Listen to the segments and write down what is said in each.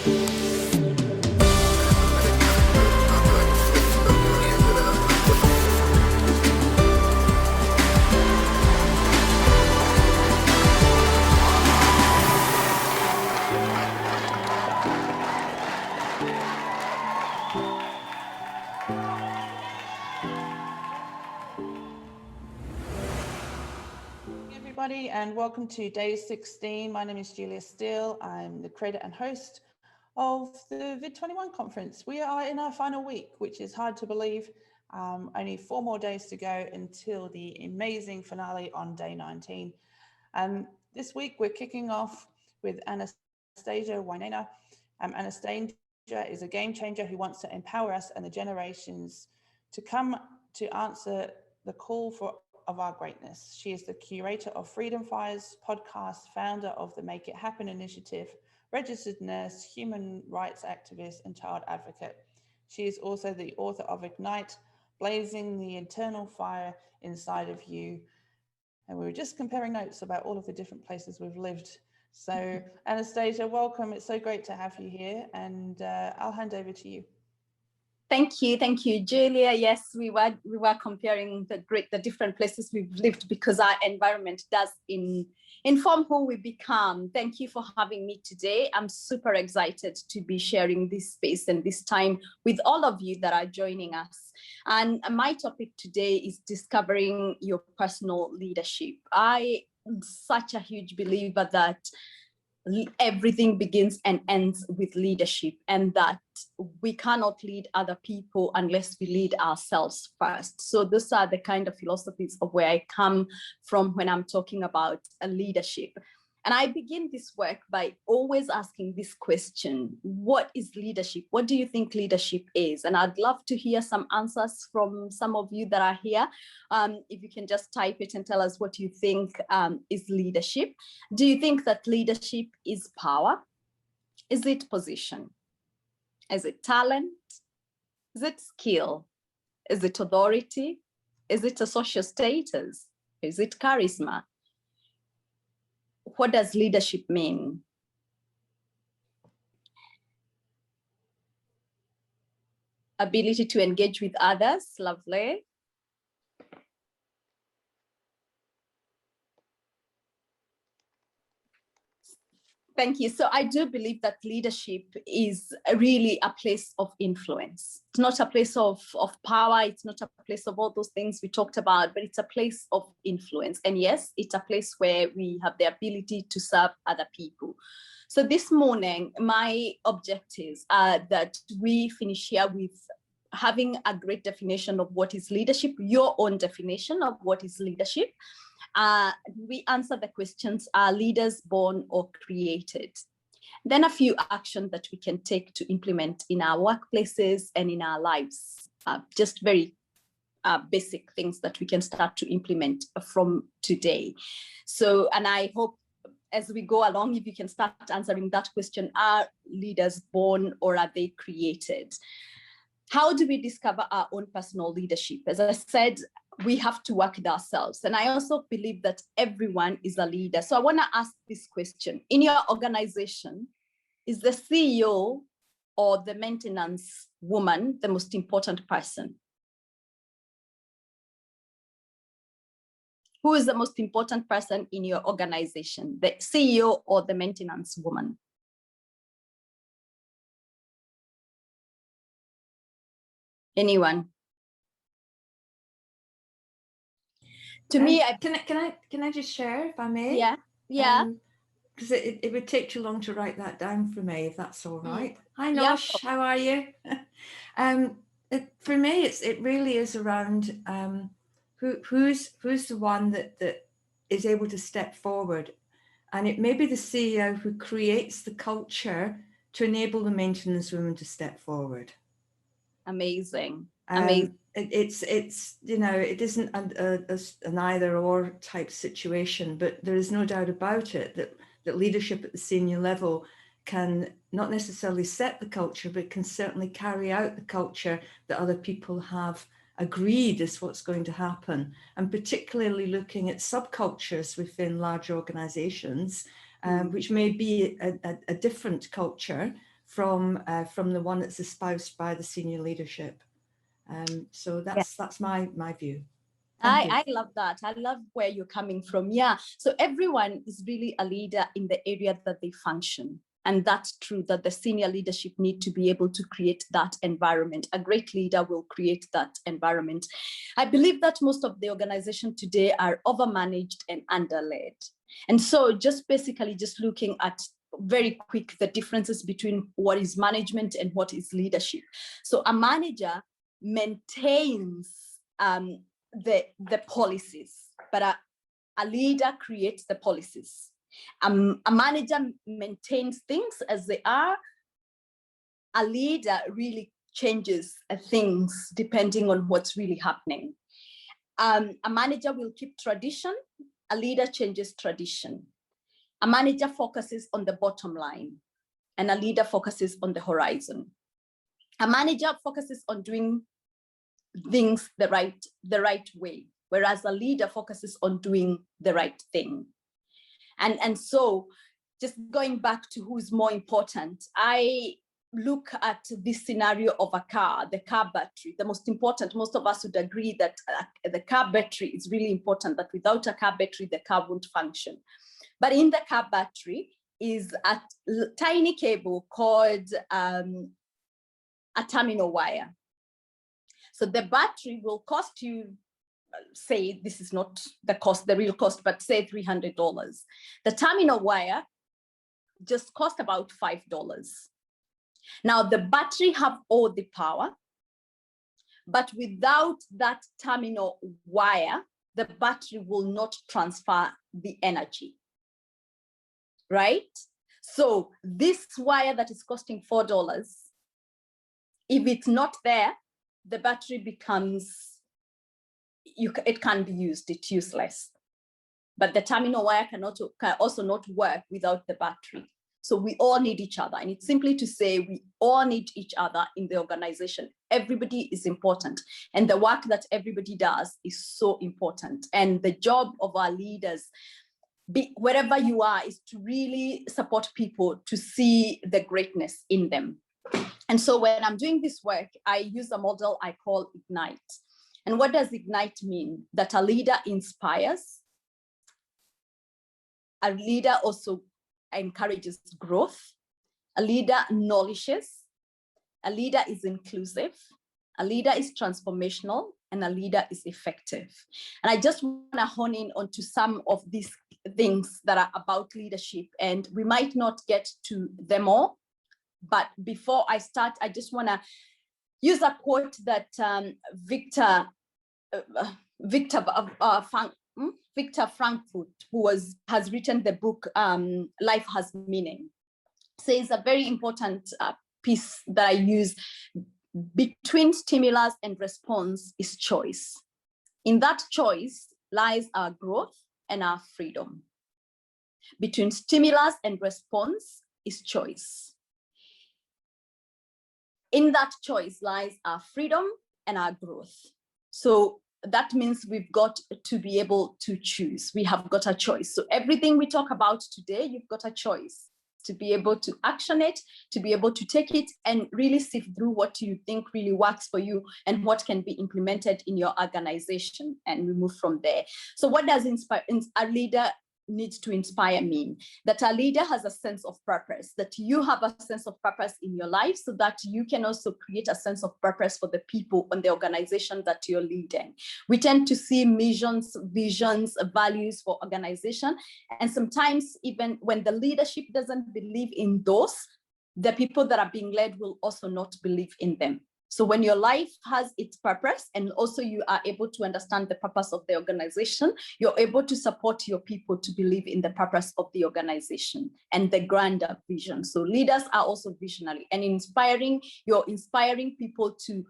Everybody, and welcome to day 16. My name is Julia Steele. I'm the creator and host of the VID21 conference. We are in our final week, which is hard to believe. Only 4 more days to go until the amazing finale on day 19. This week we're kicking off with Anastasia Wainaina. Anastasia is a game changer who wants to empower us and the generations to come to answer the call of our greatness. She is the curator of Freedom Fires podcast, founder of the Make It Happen initiative, registered nurse, human rights activist, and child advocate. She is also the author of Ignite, Blazing the Internal Fire Inside of You. And we were just comparing notes about all of the different places we've lived. So Anastasia, welcome. It's so great to have you here, and I'll hand over to you. Thank you, Julia. Yes, we were comparing the different places we've lived because our environment does inform who we become. Thank you for having me today. I'm super excited to be sharing this space and this time with all of you that are joining us. And my topic today is discovering your personal leadership. I am such a huge believer that everything begins and ends with leadership, and that we cannot lead other people unless we lead ourselves first. So those are the kind of philosophies of where I come from when I'm talking about a leadership. And I begin this work by always asking this question: what is leadership? What do you think leadership is? And I'd love to hear some answers from some of you that are here. If you can just type it and tell us what you think is leadership. Do you think that leadership is power? Is it position? Is it talent? Is it skill? Is it authority? Is it a social status? Is it charisma? What does leadership mean? Ability to engage with others, lovely. Thank you. So I do believe that leadership is really a place of influence. It's not a place of power. It's not a place of all those things we talked about, but it's a place of influence. And yes, it's a place where we have the ability to serve other people. So this morning, my objectives are that we finish here with having a great definition of what is leadership, your own definition of what is leadership. We answer the questions: are leaders born or created? Then a few actions that we can take to implement in our workplaces and in our lives. Just very basic things that we can start to implement from today. So, and I hope as we go along, if you can start answering that question: are leaders born or are they created? How do we discover our own personal leadership? As I said, we have to work it ourselves. And I also believe that everyone is a leader. So I want to ask this question. In your organization, is the CEO or the maintenance woman the most important person? Who is the most important person in your organization, the CEO or the maintenance woman? Anyone? To me, can I just share, if I may? Yeah. Because it would take too long to write that down for me, if that's all right. Hi, Nosh, how are you? For me, it really is around who's the one that is able to step forward, and it may be the CEO who creates the culture to enable the maintenance women to step forward. Amazing. It's you know, it isn't an either or type situation, but there is no doubt about it that leadership at the senior level can not necessarily set the culture, but can certainly carry out the culture that other people have agreed is what's going to happen. And particularly looking at subcultures within large organizations, which may be a different culture from the one that's espoused by the senior leadership. So that's my view. I love that. I love where you're coming from. Yeah. So everyone is really a leader in the area that they function. And that's true, that the senior leadership need to be able to create that environment. A great leader will create that environment. I believe that most of the organization today are overmanaged and underled. And so just basically just looking at very quick the differences between what is management and what is leadership. So a manager maintains the policies, but a leader creates the policies. A manager maintains things as they are. A leader really changes things depending on what's really happening. A manager will keep tradition. A leader changes tradition. A manager focuses on the bottom line, and a leader focuses on the horizon. A manager focuses on doing things the right way, whereas a leader focuses on doing the right thing. And so just going back to who's more important, I look at this scenario of a car, the car battery. The most important, most of us would agree that the car battery is really important, that without a car battery, the car won't function. But in the car battery is a tiny cable called a terminal wire. So the battery will cost you, say, this is not the cost, the real cost, but say $300. The terminal wire just cost about $5. Now the battery have all the power, but without that terminal wire, the battery will not transfer the energy, right? So this wire that is costing $4, if it's not there, the battery becomes, it can't be used, it's useless. But the terminal wire can also not work without the battery. So we all need each other. And it's simply to say we all need each other in the organization. Everybody is important. And the work that everybody does is so important. And the job of our leaders, wherever you are, is to really support people to see the greatness in them. And so when I'm doing this work, I use a model I call Ignite. And what does Ignite mean? That a leader inspires. A leader also encourages growth. A leader nourishes. A leader is inclusive. A leader is transformational. And a leader is effective. And I just want to hone in onto some of these things that are about leadership. And we might not get to them all. But before I start, I just want to use a quote that Victor Frankfurt, who has written the book Life Has Meaning, says a very important piece that I use: between stimulus and response is choice. In that choice lies our growth and our freedom. Between stimulus and response is choice. In that choice lies our freedom and our growth. So that means we've got to be able to choose. We have got a choice. So everything we talk about today, you've got a choice to be able to action it, to be able to take it and really sift through what you think really works for you and what can be implemented in your organization, and we move from there. So what does a leader needs to inspire mean? That a leader has a sense of purpose, that you have a sense of purpose in your life, so that you can also create a sense of purpose for the people and the organization that you're leading. We tend to see missions, visions, values for organization. And sometimes even when the leadership doesn't believe in those, the people that are being led will also not believe in them. So when your life has its purpose and also you are able to understand the purpose of the organization, you're able to support your people to believe in the purpose of the organization and the grander vision. So leaders are also visionary, and you're inspiring people to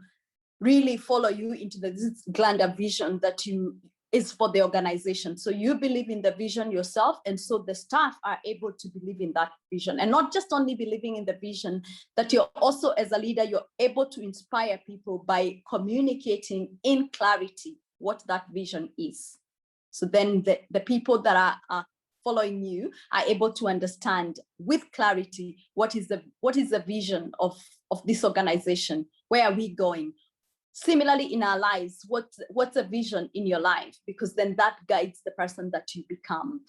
really follow you into this grander vision that is for the organization. So you believe in the vision yourself, and so the staff are able to believe in that vision, and not just only believing in the vision, that you're also, as a leader, you're able to inspire people by communicating in clarity what that vision is. So then the people that are following you are able to understand with clarity what is the vision of this organization. Where are we going? Similarly, in our lives, what's a vision in your life? Because then that guides the person that you become.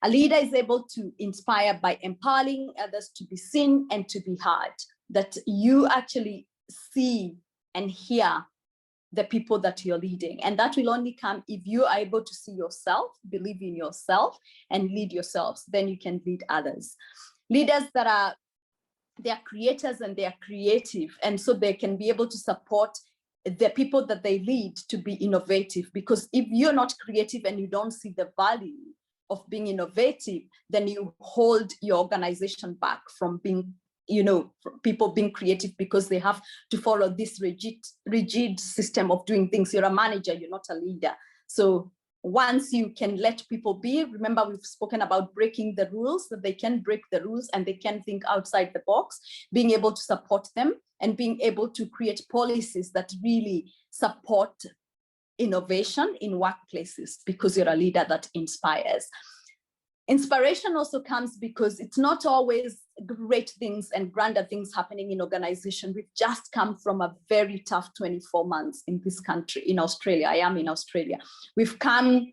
A leader is able to inspire by empowering others to be seen and to be heard, that you actually see and hear the people that you're leading. And that will only come if you are able to see yourself, believe in yourself, and lead yourselves. Then you can lead others. Leaders that they are creators and they are creative. And so they can be able to support the people that they lead to be innovative. Because if you're not creative and you don't see the value of being innovative, then you hold your organization back from being, people being creative, because they have to follow this rigid system of doing things. You're a manager, you're not a leader. So once you can let people be, remember we've spoken about breaking the rules, that they can break the rules and they can think outside the box, being able to support them and being able to create policies that really support innovation in workplaces, because you're a leader that inspires. Inspiration also comes because it's not always great things and grander things happening in organization. We've just come from a very tough 24 months in this country, in Australia. I am in Australia. We've come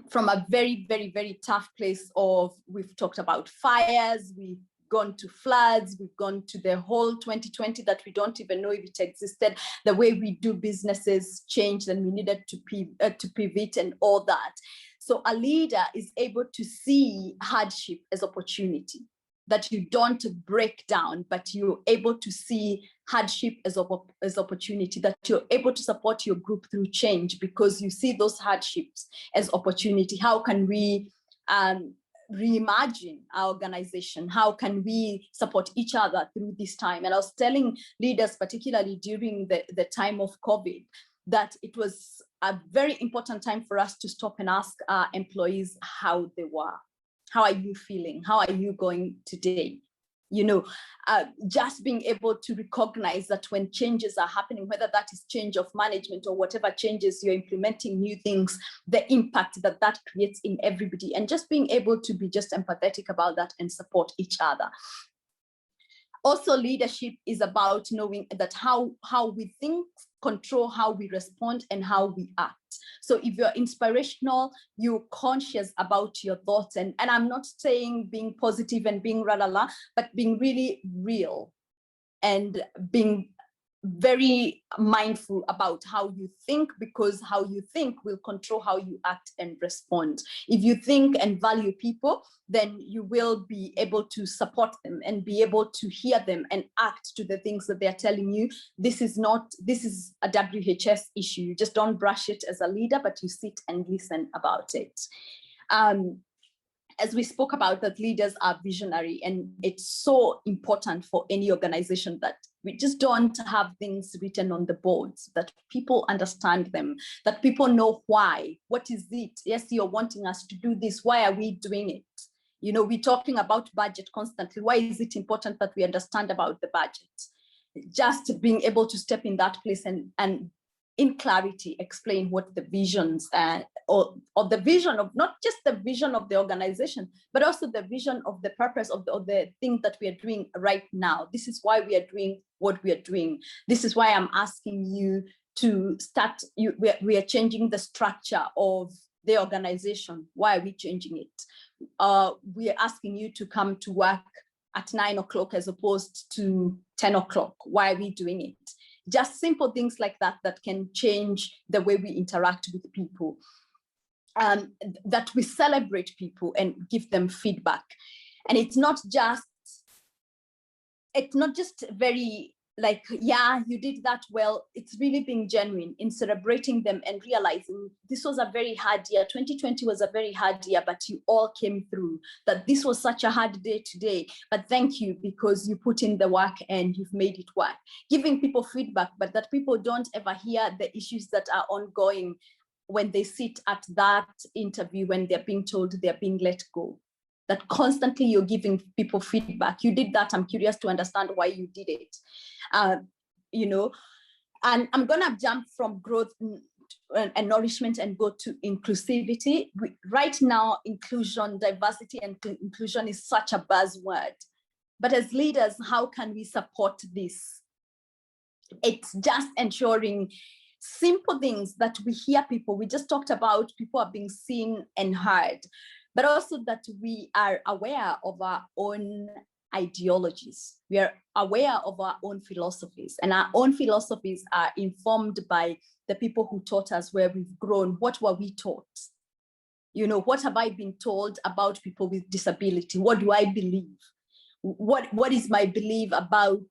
from a very, very, very tough place of, we've talked about fires, we've gone to floods, we've gone to the whole 2020 that we don't even know if it existed. The way we do businesses changed and we needed to pivot and all that. So a leader is able to see hardship as opportunity, that you don't break down, but you're able to see hardship as opportunity, that you're able to support your group through change because you see those hardships as opportunity. How can we reimagine our organization? How can we support each other through this time? And I was telling leaders, particularly during the time of COVID, that it was a very important time for us to stop and ask our employees how they were. How are you feeling? How are you going today? Just being able to recognize that when changes are happening, whether that is change of management or whatever changes, you're implementing new things, the impact that creates in everybody, and just being able to be just empathetic about that and support each other. Also, leadership is about knowing that how we think control how we respond and how we act. So if you're inspirational, you're conscious about your thoughts, and I'm not saying being positive and being la, but being really real and being very mindful about how you think, because how you think will control how you act and respond. If you think and value people, then you will be able to support them and be able to hear them and act to the things that they're telling you. This is a WHS issue. You just don't brush it as a leader, but you sit and listen about it. As we spoke about, that leaders are visionary, and it's so important for any organization that we just don't have things written on the boards, that people understand them, that people know why. What is it? Yes, you're wanting us to do this. Why are we doing it? We're talking about budget constantly. Why is it important that we understand about the budget? Just being able to step in that place and in clarity explain what the visions or the vision of, not just the vision of the organization, but also the vision of the purpose of the thing that we are doing right now. This is why we are doing what we are doing. This is why I'm asking you to start. We are changing the structure of the organization. Why are we changing it? We are asking you to come to work at 9 o'clock as opposed to 10 o'clock. Why are we doing it? Just simple things like that can change the way we interact with people. That we celebrate people and give them feedback. And it's not just very like, yeah, you did that well. It's really being genuine in celebrating them and realizing this was a very hard year. 2020 was a very hard year, but you all came through. That this was such a hard day today, but thank you because you put in the work and you've made it work. Giving people feedback, but that people don't ever hear the issues that are ongoing when they sit at that interview, when they're being told they're being let go. That constantly you're giving people feedback. You did that. I'm curious to understand why you did it. And I'm gonna jump from growth and nourishment and go to inclusivity. Right now, inclusion, diversity, and inclusion is such a buzzword. But as leaders, how can we support this? It's just ensuring simple things that we hear people. We just talked about people are being seen and heard, but also that we are aware of our own ideologies. We are aware of our own philosophies, and our own philosophies are informed by the people who taught us, where we've grown. What were we taught? You know, what have I been told about people with disability? What do I believe? What is my belief about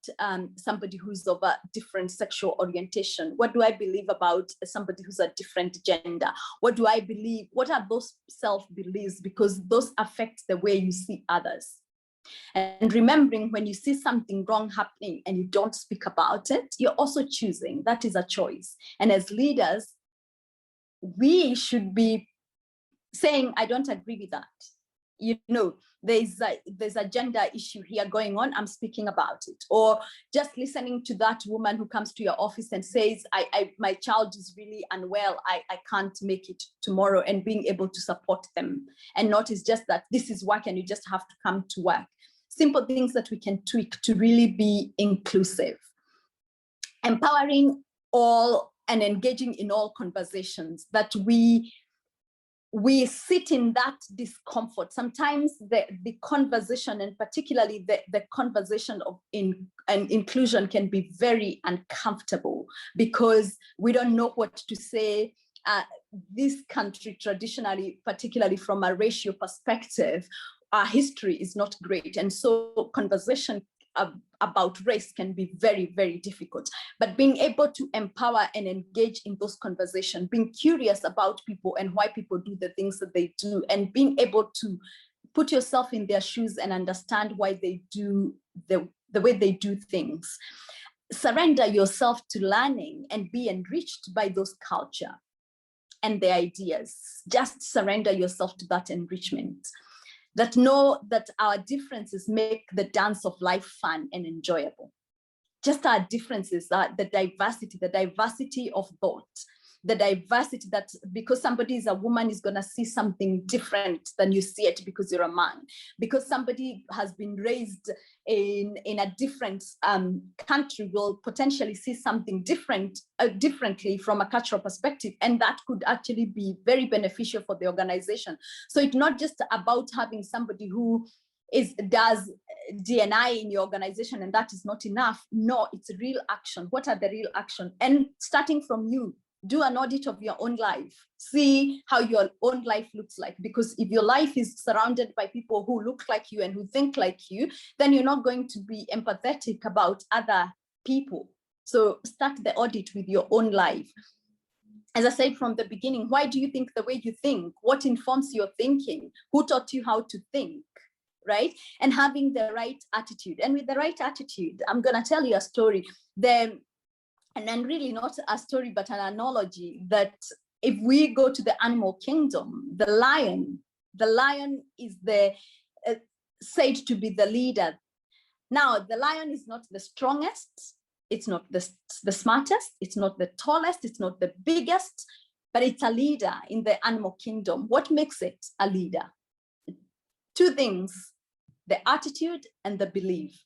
somebody who's of a different sexual orientation? What do I believe about somebody who's a different gender? What do I believe? What are those self-beliefs? Because those affect the way you see others. And remembering, when you see something wrong happening and you don't speak about it, you're also choosing. That is a choice. And as leaders, we should be saying, I don't agree with that. You know, there's a gender issue here going on, I'm speaking about it. Or just listening to that woman who comes to your office and says, my child is really unwell, I can't make it tomorrow, and being able to support them and not is just that this is work and you just have to come to work. Simple things that we can tweak to really be inclusive. Empowering all and engaging in all conversations, that we sit in that discomfort. Sometimes the conversation, and particularly the conversation of inclusion, can be very uncomfortable because we don't know what to say. This country traditionally, particularly from a racial perspective, our history is not great. And so conversation about race can be very, very difficult. But being able to empower and engage in those conversations, being curious about people and why people do the things that they do, and being able to put yourself in their shoes and understand why they do the way they do things. Surrender yourself to learning and be enriched by those culture and their ideas. Just surrender yourself to that enrichment. That know that our differences make the dance of life fun and enjoyable. Just our differences, the diversity of thought, the diversity that because somebody is a woman is going to see something different than you see it because you're a man. Because somebody has been raised in a different country will potentially see something differently from a cultural perspective, and that could actually be very beneficial for the organization. So it's not just about having somebody who does D&I in your organization and that is not enough. No, it's real action. What are the real action? And starting from you, do an audit of your own life. See how your own life looks like. Because if your life is surrounded by people who look like you and who think like you, then you're not going to be empathetic about other people. So start the audit with your own life. As I said from the beginning, why do you think the way you think? What informs your thinking? Who taught you how to think? Right? And having the right attitude. And with the right attitude, I'm going to tell you a story. And then really not a story, but an analogy that if we go to the animal kingdom, the lion is said to be the leader. Now, the lion is not the strongest. It's not the smartest. It's not the tallest. It's not the biggest, but it's a leader in the animal kingdom. What makes it a leader? Two things, the attitude and the belief.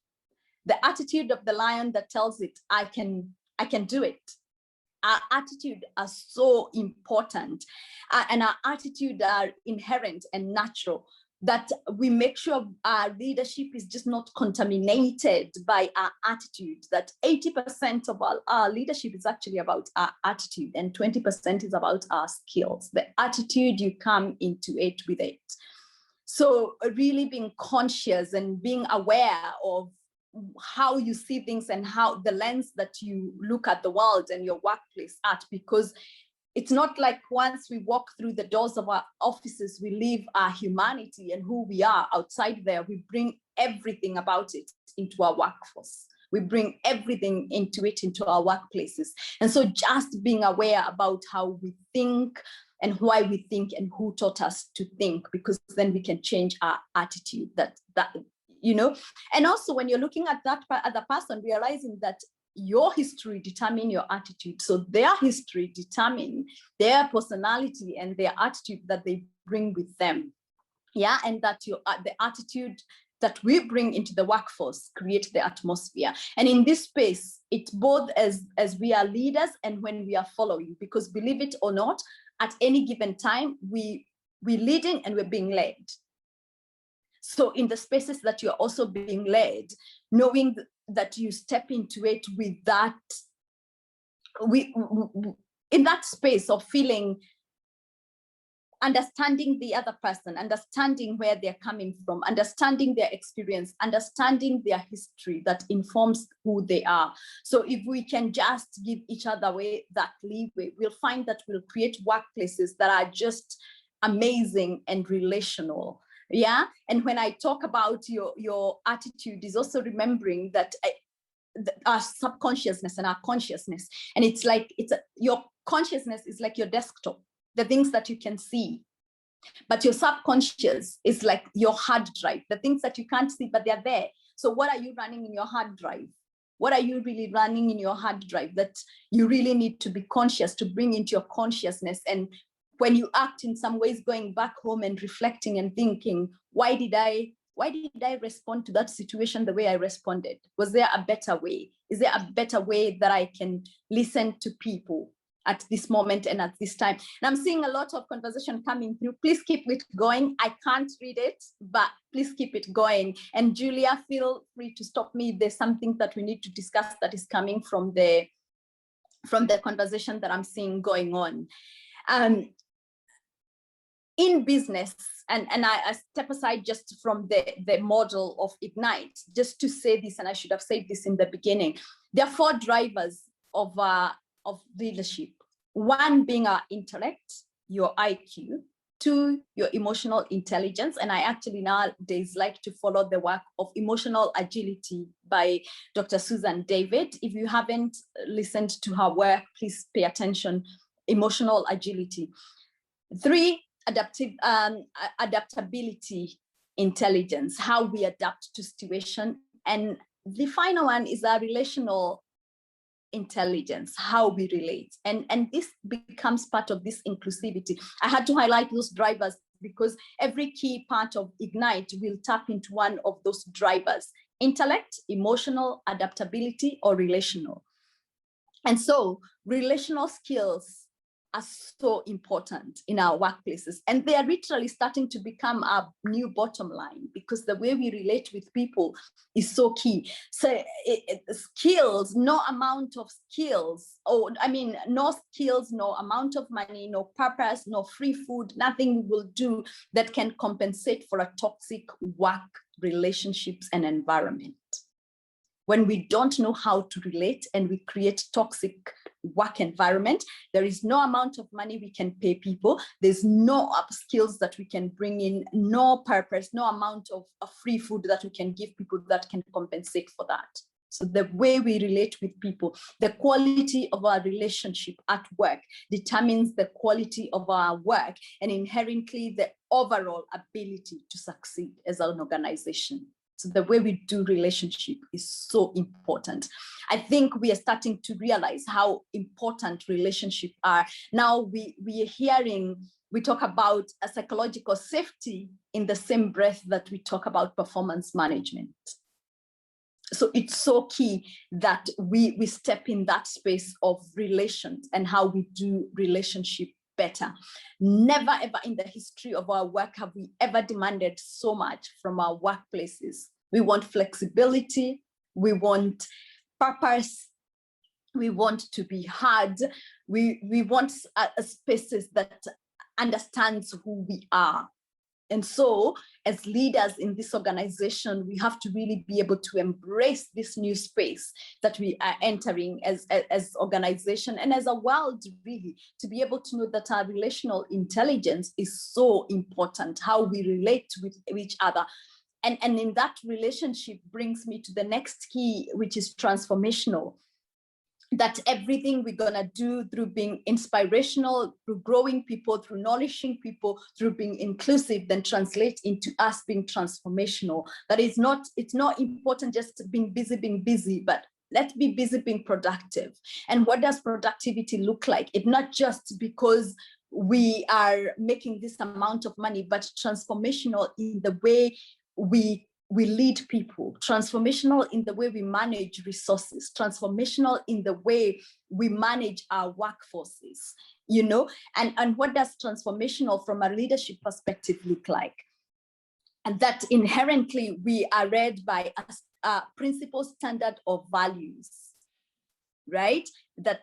The attitude of the lion that tells it, I can do it. Our attitude are so important, and our attitude are inherent and natural, that we make sure our leadership is just not contaminated by our attitude, that 80% of our leadership is actually about our attitude and 20% is about our skills. The attitude, you come into it with it. So really being conscious and being aware of how you see things and how the lens that you look at the world and your workplace at, because it's not like once we walk through the doors of our offices, we leave our humanity and who we are outside there. We bring everything about it into our workforce. We bring everything into our workplaces. And so just being aware about how we think and why we think and who taught us to think, because then we can change our attitude, that you know. And also when you're looking at that other person, realizing that your history determine your attitude. So their history determine their personality and their attitude that they bring with them. Yeah, and that the attitude that we bring into the workforce create the atmosphere. And in this space, it's both as we are leaders and when we are following, because believe it or not, at any given time, we're leading and we're being led. So in the spaces that you're also being led, knowing that you step into it with that, in that space of feeling, understanding the other person, understanding where they're coming from, understanding their experience, understanding their history that informs who they are. So if we can just give each other that leeway, we'll find that we'll create workplaces that are just amazing and relational. Yeah. And when I talk about your attitude, is also remembering that our subconsciousness and our consciousness, and it's like your consciousness is like your desktop, the things that you can see, but your subconscious is like your hard drive, the things that you can't see but they're there. So what are you running in your hard drive? What are you really running in your hard drive that you really need to be conscious to bring into your consciousness? And when you act in some ways, going back home and reflecting and thinking, why did I respond to that situation the way I responded? Was there a better way? Is there a better way that I can listen to people at this moment and at this time? And I'm seeing a lot of conversation coming through. Please keep it going. I can't read it, but please keep it going. And Julia, feel free to stop me if there's something that we need to discuss that is coming from the conversation that I'm seeing going on. In business, and I step aside just from the model of Ignite, just to say this, and I should have said this in the beginning. There are 4 drivers of leadership. 1 being our intellect, your IQ. 2, your emotional intelligence. And I actually nowadays like to follow the work of Emotional Agility by Dr. Susan David. If you haven't listened to her work, please pay attention. Emotional agility. 3, adaptability intelligence, how we adapt to situation. And the final one is our relational intelligence, how we relate. And this becomes part of this inclusivity. I had to highlight those drivers because every key part of Ignite will tap into one of those drivers: intellect, emotional, adaptability, or relational. And so relational skills are so important in our workplaces, and they are literally starting to become our new bottom line, because the way we relate with people is so key. So skills, no amount of skills, no skills, no amount of money, no purpose, no free food, nothing we will do that can compensate for a toxic work relationships and environment. When we don't know how to relate and we create toxic work environment, there is no amount of money we can pay people. There's no skills that we can bring in, no purpose, no amount of free food that we can give people that can compensate for that. So the way we relate with people, the quality of our relationship at work determines the quality of our work and inherently the overall ability to succeed as an organization. So the way we do relationship is so important. I think we are starting to realize how important relationships are. Now we talk about a psychological safety in the same breath that we talk about performance management. So it's so key that we step in that space of relations and how we do relationship better. Never ever in the history of our work have we ever demanded so much from our workplaces. We want flexibility, we want purpose, we want to be heard, we want spaces that understands who we are. And so as leaders in this organization, we have to really be able to embrace this new space that we are entering as organization and as a world, really, to be able to know that our relational intelligence is so important, how we relate with each other. And in that relationship brings me to the next key, which is transformational. That everything we're gonna do through being inspirational, through growing people, through nourishing people, through being inclusive, then translate into us being transformational. That is not, it's not important just being busy, but let's be busy being productive. And what does productivity look like? It's not just because we are making this amount of money, but transformational in the way we lead people, transformational in the way we manage resources, transformational in the way we manage our workforces, you know. And what does transformational from a leadership perspective look like? And that inherently we are read by a principle, standard, or values, right? That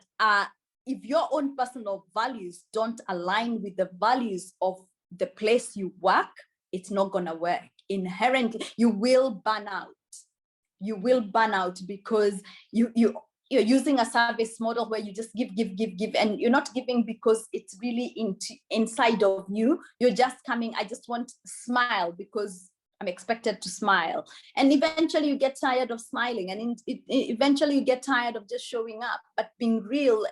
if your own personal values don't align with the values of the place you work, it's not gonna work. Inherently, you will burn out. You will burn out because you're using a service model where you just give, and you're not giving because it's really inside of you. You're just coming, I just want to smile because I'm expected to smile. And eventually you get tired of smiling, and eventually you get tired of just showing up, but being real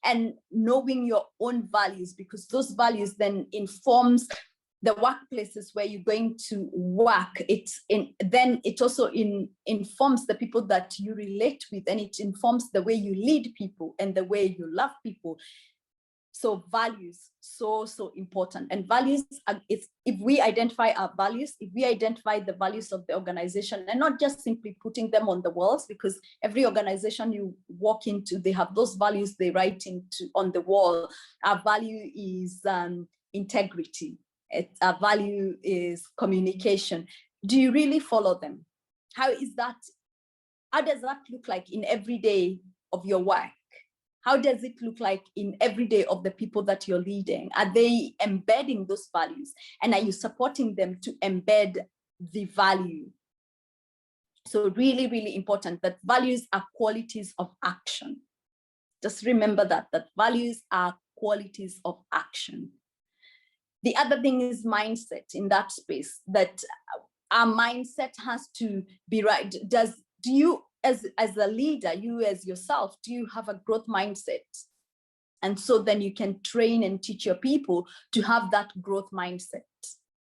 and knowing your own values, because those values then informs the workplaces where you're going to work. Then it also informs the people that you relate with, and it informs the way you lead people and the way you love people. So values, so important. And values, if we identify our values, if we identify the values of the organization, and not just simply putting them on the walls, because every organization you walk into, they have those values they write on the wall. Our value is integrity. Our value is communication. Do you really follow them? How does that look like in every day of your work? How does it look like in every day of the people that you're leading? Are they embedding those values? And are you supporting them to embed the value? So really, really important that values are qualities of action. Just remember that values are qualities of action. The other thing is mindset in that space, that our mindset has to be right. Do you, as a leader, you as yourself, do you have a growth mindset? And so then you can train and teach your people to have that growth mindset,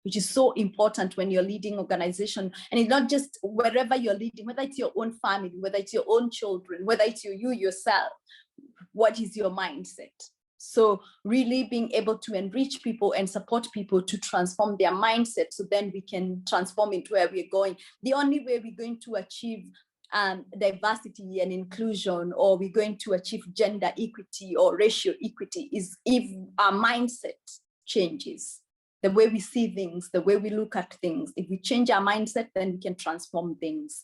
which is so important when you're leading organization. And it's not just wherever you're leading, whether it's your own family, whether it's your own children, whether it's you yourself, what is your mindset? So really being able to enrich people and support people to transform their mindset, so then we can transform it where we're going. The only way we're going to achieve diversity and inclusion, or we're going to achieve gender equity or racial equity, is if our mindset changes. The way we see things, the way we look at things. If we change our mindset, then we can transform things.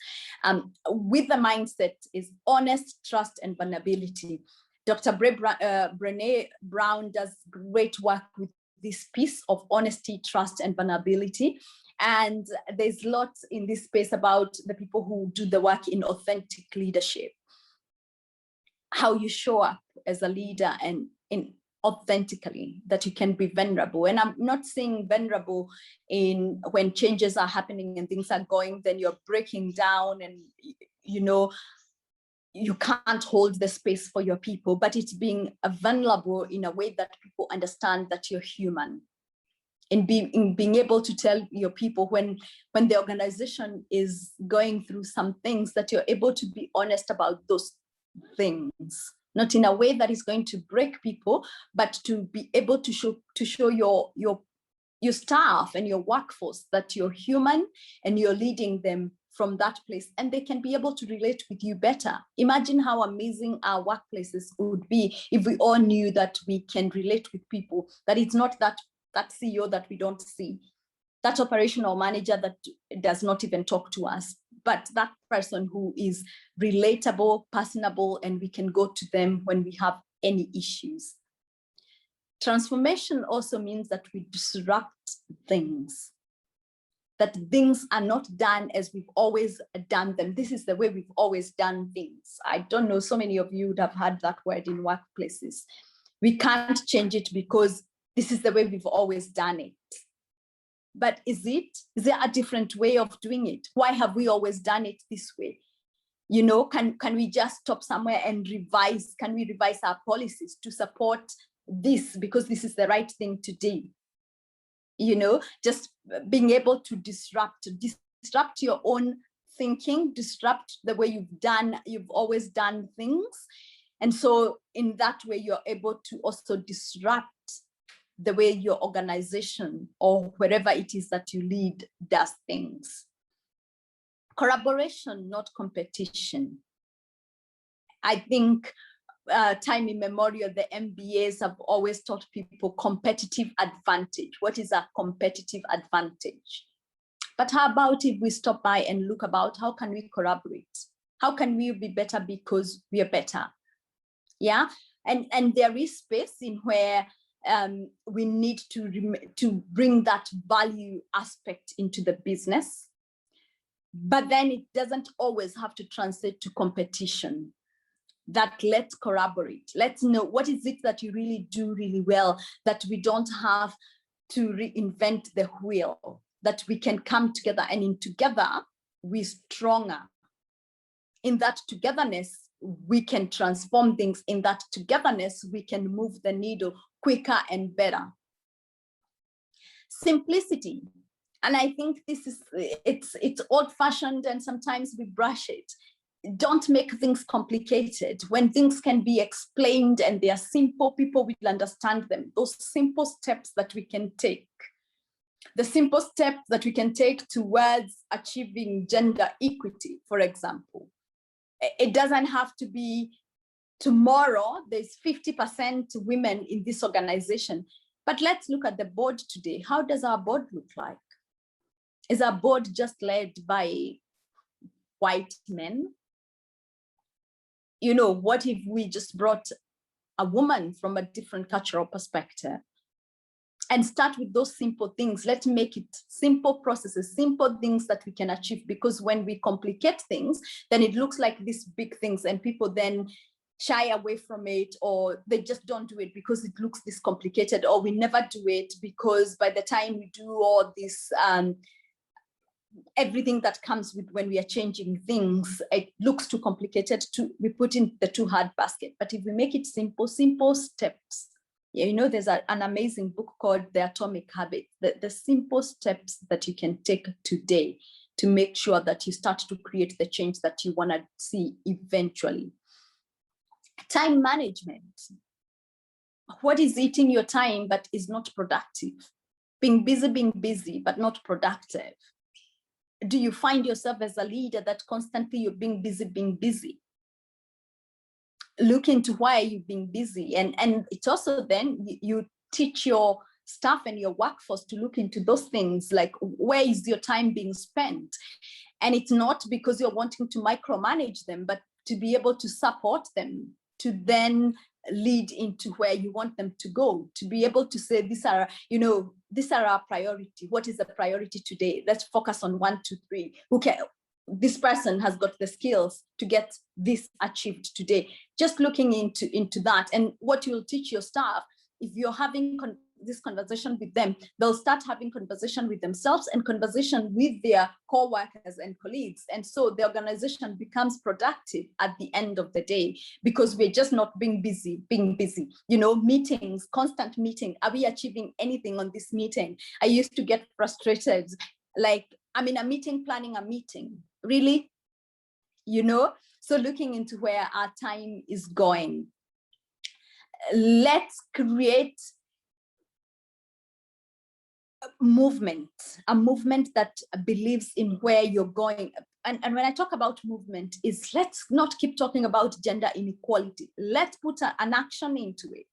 With the mindset is honest, trust, and vulnerability. Dr. Brené Brown does great work with this piece of honesty, trust, and vulnerability. And there's lots in this space about the people who do the work in authentic leadership. How you show up as a leader and authentically, that you can be vulnerable. And I'm not saying vulnerable in when changes are happening and things are going, then you're breaking down and, you know, you can't hold the space for your people, but it's being vulnerable in a way that people understand that you're human. And being able to tell your people when the organization is going through some things, that you're able to be honest about those things, not in a way that is going to break people, but to be able to show your staff and your workforce that you're human and you're leading them from that place, and they can be able to relate with you better. Imagine how amazing our workplaces would be if we all knew that we can relate with people, that it's not that CEO that we don't see, that operational manager that does not even talk to us, but that person who is relatable, personable, and we can go to them when we have any issues. Transformation also means that we disrupt things, that things are not done as we've always done them. This is the way we've always done things. I don't know, so many of you would have heard that word in workplaces. We can't change it because this is the way we've always done it. But is there a different way of doing it? Why have we always done it this way? You know, can we just stop somewhere and revise? Can we revise our policies to support this because this is the right thing to do? You know, just being able to disrupt your own thinking, disrupt the way you've always done things. And so in that way, you're able to also disrupt the way your organization or wherever it is that you lead does things. Collaboration, not competition. I think time immemorial, the MBAs have always taught people competitive advantage. What is a competitive advantage? But how about if we stop by and look about how can we collaborate? How can we be better because we are better? Yeah, and there is space in where we need to bring that value aspect into the business. But then it doesn't always have to translate to competition. That let's collaborate. Let's know what is it that you really do really well, that we don't have to reinvent the wheel, that we can come together, and in together we're stronger. In that togetherness, we can transform things. In that togetherness, we can move the needle quicker and better. Simplicity. And I think this is, it's old-fashioned and sometimes we brush it. Don't make things complicated. When things can be explained and they are simple, people will understand them. Those simple steps that we can take. The simple steps that we can take towards achieving gender equity, for example. It doesn't have to be tomorrow, there's 50% women in this organization. But let's look at the board today. How does our board look like? Is our board just led by white men? You know, what if we just brought a woman from a different cultural perspective? And start with those simple things. Let's make it simple processes, simple things that we can achieve, because when we complicate things, then it looks like these big things and people then shy away from it, or they just don't do it because it looks this complicated, or we never do it because by the time we do all this, everything that comes with when we are changing things, it looks too complicated, we put in the too hard basket. But if we make it simple, simple steps, yeah, you know, there's an amazing book called The Atomic Habit, the simple steps that you can take today to make sure that you start to create the change that you want to see eventually. Time management. What is eating your time but is not productive? Being busy, but not productive. Do you find yourself as a leader that constantly you're being busy? Look into why you've been busy, and it's also then you teach your staff and your workforce to look into those things, like where is your time being spent? And it's not because you're wanting to micromanage them, but to be able to support them to then lead into where you want them to go, to be able to say, these are our priority. What is the priority today? Let's focus on 1, 2, 3. Okay, this person has got the skills to get this achieved today. Just looking into that, and what you'll teach your staff, if you're having this conversation with them, they'll start having conversation with themselves and conversation with their co-workers and colleagues. And so the organization becomes productive at the end of the day, because we're just not being busy, you know, meetings, constant meeting. Are we achieving anything on this meeting? I used to get frustrated, like I'm in a meeting, planning a meeting, really, you know? So looking into where our time is going, let's create a movement that believes in where you're going. And when I talk about movement, is let's not keep talking about gender inequality. Let's put an action into it.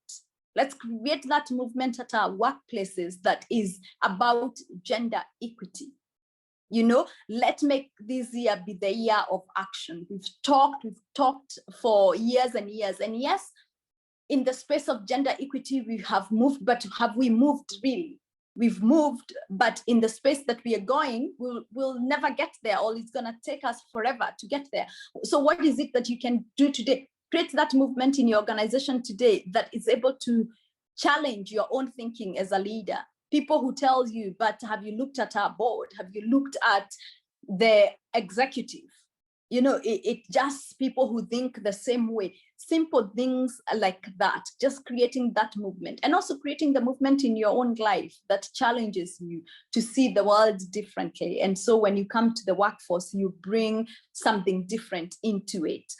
Let's create that movement at our workplaces that is about gender equity. You know, let's make this year be the year of action. We've talked for years and years. And yes, in the space of gender equity, we have moved, but have we moved really? We've moved, but in the space that we are going, we'll never get there, or it's gonna take us forever to get there. So what is it that you can do today? Create that movement in your organization today that is able to challenge your own thinking as a leader. People who tell you, but have you looked at our board? Have you looked at the executive? You know, it just people who think the same way, simple things like that, just creating that movement, and also creating the movement in your own life that challenges you to see the world differently. And so when you come to the workforce, you bring something different into it.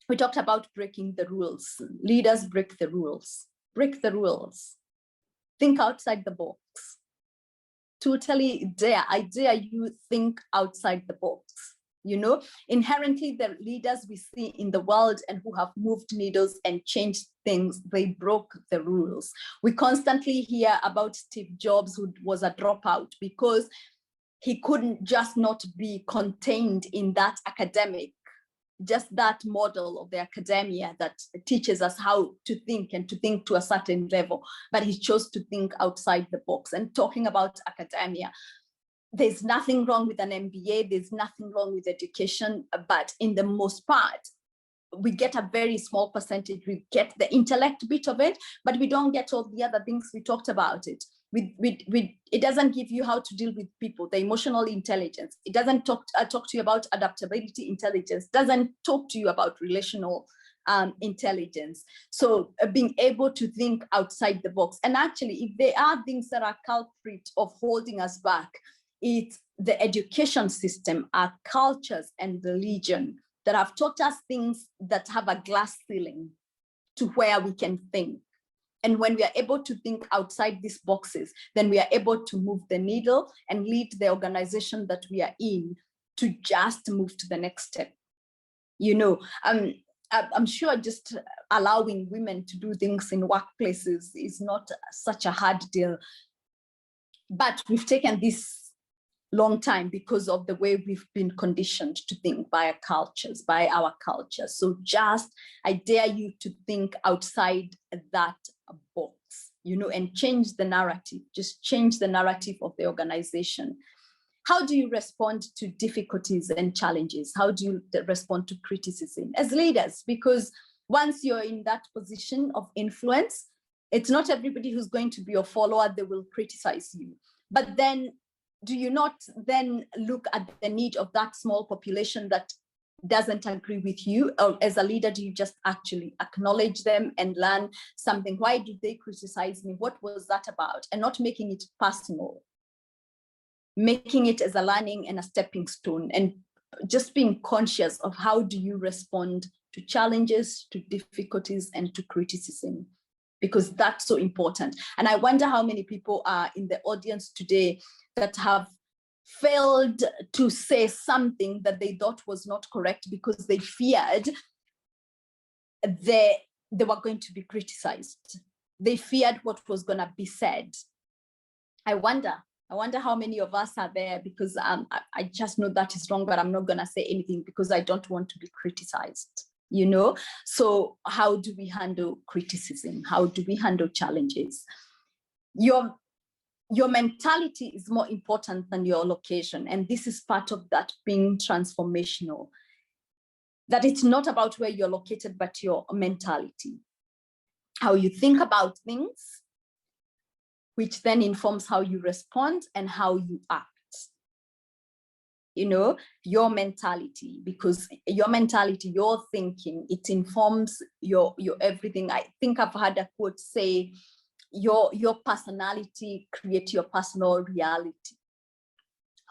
We talked about breaking the rules. Leaders break the rules. Break the rules. Think outside the box. Totally I dare you, think outside the box. You know, inherently the leaders we see in the world and who have moved needles and changed things, they broke the rules. We constantly hear about Steve Jobs, who was a dropout because he couldn't just not be contained in that academic, just that model of the academia that teaches us how to think and to think to a certain level, but he chose to think outside the box. And talking about academia, there's nothing wrong with an MBA, there's nothing wrong with education, but in the most part, we get a very small percentage. We get the intellect bit of it, but we don't get all the other things we talked about it. It doesn't give you how to deal with people, the emotional intelligence. It doesn't talk to you about adaptability intelligence, doesn't talk to you about relational intelligence. So being able to think outside the box. And actually, if there are things that are culprit of holding us back, it's the education system, our cultures and religion that have taught us things that have a glass ceiling to where we can think. And when we are able to think outside these boxes, then we are able to move the needle and lead the organization that we are in to just move to the next step. You know, I'm sure just allowing women to do things in workplaces is not such a hard deal, but we've taken this long time because of the way we've been conditioned to think by our culture. So just, I dare you to think outside that box, you know, and change the narrative, just change the narrative of the organization. How do you respond to difficulties and challenges? How do you respond to criticism as leaders? Because once you're in that position of influence, it's not everybody who's going to be your follower, they will criticize you. But then do you not then look at the need of that small population that doesn't agree with you? Or as a leader, do you just actually acknowledge them and learn something? Why did they criticize me? What was that about? And not making it personal, making it as a learning and a stepping stone, and just being conscious of how do you respond to challenges, to difficulties, and to criticism, because that's so important. And I wonder how many people are in the audience today that have failed to say something that they thought was not correct because they feared they were going to be criticized. They feared what was going to be said. I wonder how many of us are there, because I just know that is wrong, but I'm not going to say anything because I don't want to be criticized. You know, so how do we handle criticism? How do we handle challenges? Your mentality is more important than your location. And this is part of that being transformational, that it's not about where you're located, but your mentality, how you think about things, which then informs how you respond and how you act. You know, your mentality, because your mentality, your thinking, it informs your everything. I think I've had a quote say, your personality creates your personal reality.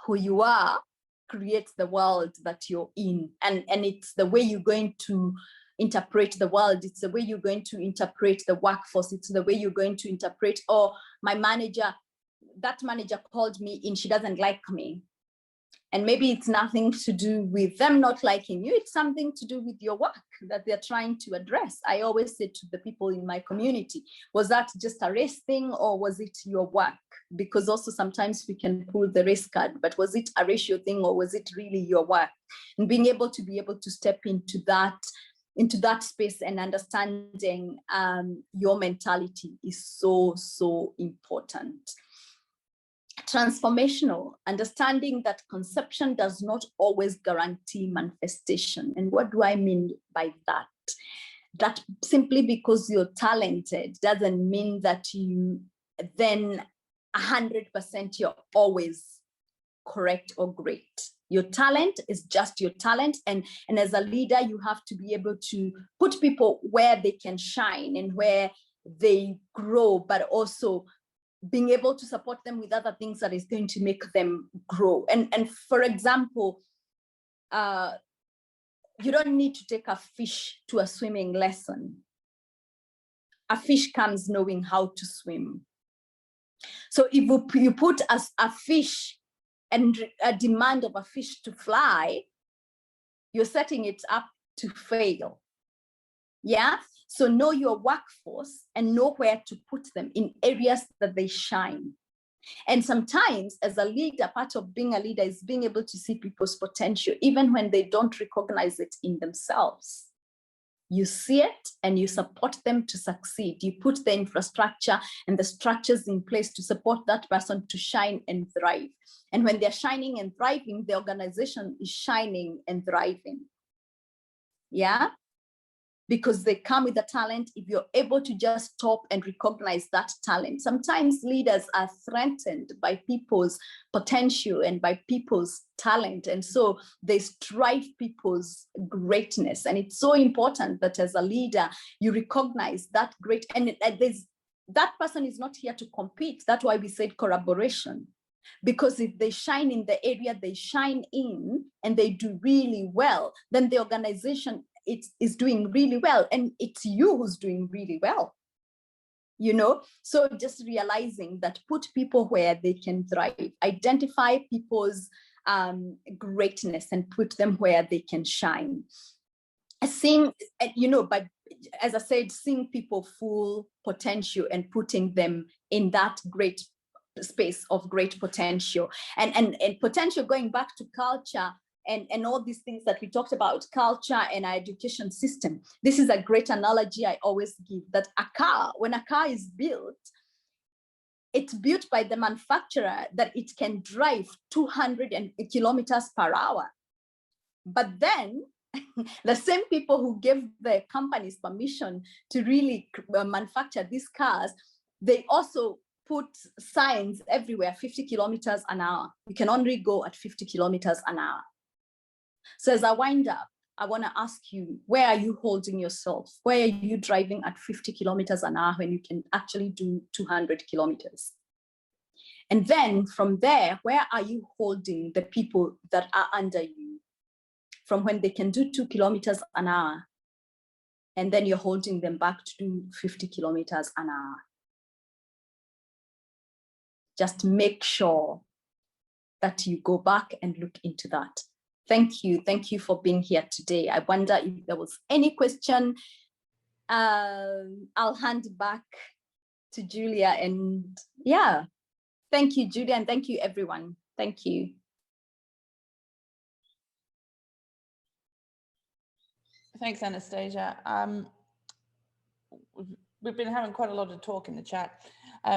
Who you are creates the world that you're in, and it's the way you're going to interpret the world. It's the way you're going to interpret the workforce. It's the way you're going to interpret, oh, my manager, that manager called me in, she doesn't like me. And maybe it's nothing to do with them not liking you. It's something to do with your work that they're trying to address. I always say to the people in my community, was that just a race thing or was it your work? Because also sometimes we can pull the race card, but was it a ratio thing or was it really your work? And being able to step into that space and understanding your mentality is so, so important. Transformational, understanding that conception does not always guarantee manifestation. And what do I mean by that? That simply because you're talented doesn't mean that you then 100% you're always correct or great. Your talent is just your talent. And as a leader, you have to be able to put people where they can shine and where they grow, but also being able to support them with other things that is going to make them grow. And for example, you don't need to take a fish to a swimming lesson. A fish comes knowing how to swim. So if you put a fish and a demand of a fish to fly, you're setting it up to fail. Yeah. So know your workforce and know where to put them in areas that they shine. And sometimes as a leader, part of being a leader is being able to see people's potential, even when they don't recognize it in themselves. You see it and you support them to succeed. You put the infrastructure and the structures in place to support that person to shine and thrive. And when they're shining and thriving, the organization is shining and thriving. Yeah. Because they come with a talent. If you're able to just stop and recognize that talent, sometimes leaders are threatened by people's potential and by people's talent. And so they strive people's greatness. And it's so important that as a leader, you recognize that great, and that person is not here to compete. That's why we said collaboration. Because if they shine in the area they shine in and they do really well, then the organization is doing really well, and it's you who's doing really well, you know? So just realizing that, put people where they can thrive, identify people's greatness and put them where they can shine. Seeing, you know, but as I said, seeing people full potential and putting them in that great space of great potential. And potential, going back to culture, and all these things that we talked about, culture and our education system. This is a great analogy I always give, that a car, when a car is built, it's built by the manufacturer that it can drive 200 kilometers per hour. But then the same people who gave the companies permission to really manufacture these cars, they also put signs everywhere, 50 kilometers an hour. You can only go at 50 kilometers an hour. So as I wind up, I want to ask you, where are you holding yourself? Where are you driving at 50 kilometers an hour when you can actually do 200 kilometers? And then from there, where are you holding the people that are under you from when they can do 2 kilometers an hour? And then you're holding them back to do 50 kilometers an hour. Just make sure that you go back and look into that. Thank you. Thank you for being here today. I wonder if there was any question. I'll hand back to Julia. And yeah, thank you, Julia, and thank you, everyone. Thank you. Thanks, Anastasia. We've been having quite a lot of talk in the chat.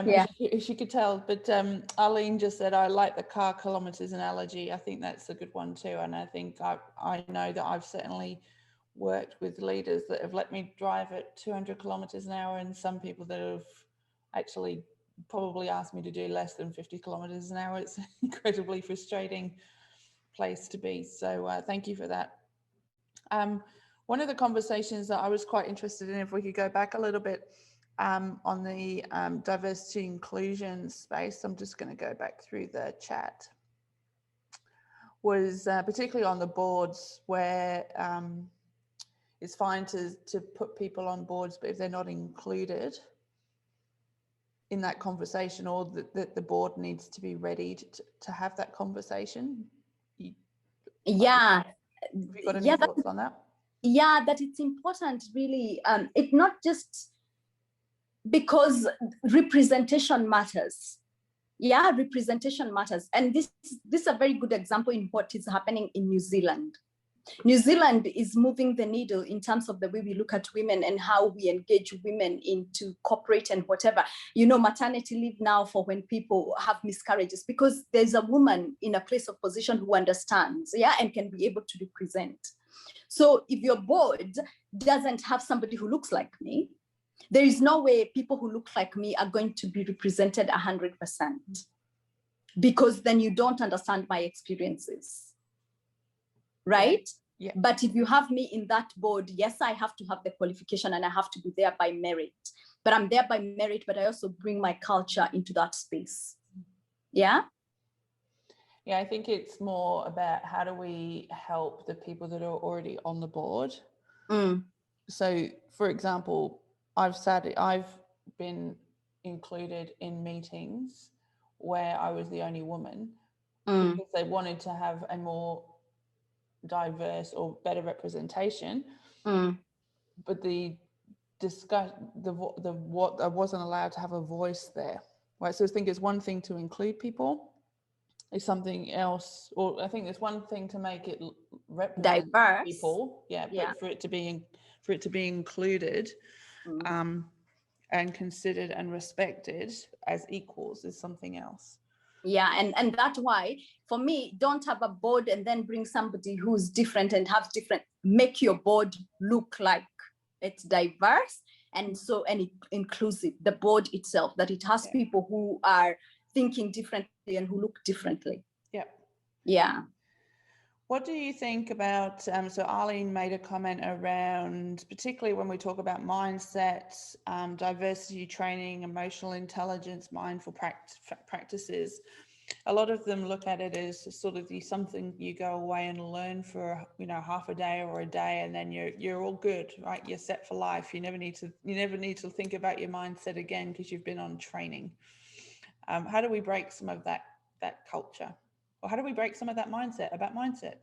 Yeah. As you could tell, but Arlene just said, I like the car kilometers analogy. I think that's a good one too. And I think I know that I've certainly worked with leaders that have let me drive at 200 kilometers an hour, and some people that have actually probably asked me to do less than 50 kilometers an hour. It's an incredibly frustrating place to be. So thank you for that. One of the conversations that I was quite interested in, if we could go back a little bit, on the diversity inclusion space, I'm just going to go back through the chat, was particularly on the boards where it's fine to put people on boards, but if they're not included in that conversation, or that the board needs to be ready to have that conversation. Yeah. Have you got any thoughts on that? Yeah, that it's important, really. It's not just because representation matters. Yeah, representation matters. And this is a very good example in what is happening in New Zealand. New Zealand is moving the needle in terms of the way we look at women and how we engage women into corporate and whatever. You know, maternity leave now for when people have miscarriages, because there's a woman in a place of position who understands, yeah, and can be able to represent. So if your board doesn't have somebody who looks like me, there is no way people who look like me are going to be represented 100%, because then you don't understand my experiences. right? Yeah. But if you have me in that board, yes, I have to have the qualification and I have to be there by merit. But I'm there by merit, but I also bring my culture into that space. Yeah. Yeah, I think it's more about how do we help the people that are already on the board. So, for example, I've been included in meetings where I was the only woman because they wanted to have a more diverse or better representation. But I wasn't allowed to have a voice there. Right. So I think it's one thing to include people. Is something else, or I think there's one thing to make it represent diverse people, but for it to be included and considered and respected as equals is something else. Yeah, and that's why for me, don't have a board and then bring somebody who's different and have different, make your board look like it's diverse and inclusive, the board itself, that it has people who are thinking differently and who look differently. Yeah. What do you think about, so Arlene made a comment around, particularly when we talk about mindset, diversity training, emotional intelligence, mindful practices. A lot of them look at it as sort of something you go away and learn for, half a day or a day, and then you're all good, right? You're set for life. You never need to think about your mindset again because you've been on training. How do we break some of that culture? Or how do we break some of that mindset about mindset?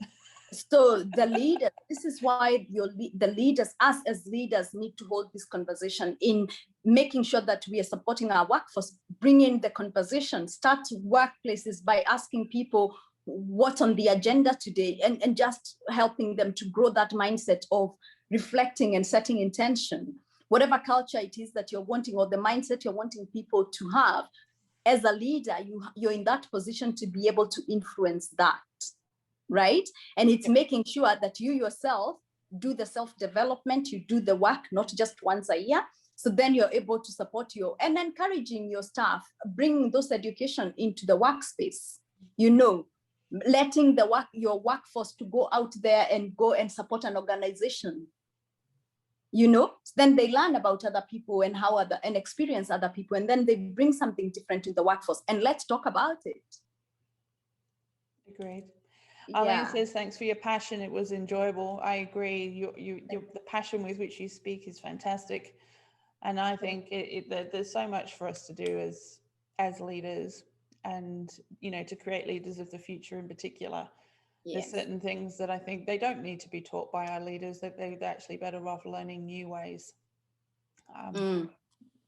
So the leader, this is why the leaders, us as leaders, need to hold this conversation in making sure that we are supporting our workforce, bring in the conversation, start workplaces by asking people what's on the agenda today, and just helping them to grow that mindset of reflecting and setting intention. Whatever culture it is that you're wanting, or the mindset you're wanting people to have, as a leader, you're in that position to be able to influence that, right? And it's making sure that you yourself do the self-development, you do the work, not just once a year. So then you're able to support and encouraging your staff, bringing those education into the workspace, letting your workforce to go out there and go and support an organization. Then they learn about other people and and experience other people, and then they bring something different to the workforce, and let's talk about it. Agreed. Arlene says, thanks for your passion. It was enjoyable. I agree. The passion with which you speak is fantastic. And I think there's so much for us to do as leaders, and, to create leaders of the future in particular. There's certain things that I think they don't need to be taught by our leaders, that they're actually better off learning new ways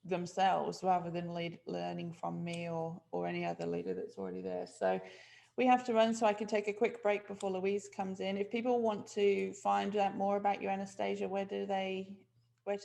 themselves, rather than learning from me or any other leader that's already there. So we have to run, so I can take a quick break before Louise comes in. If people want to find out more about you, Anastasia, where do they head?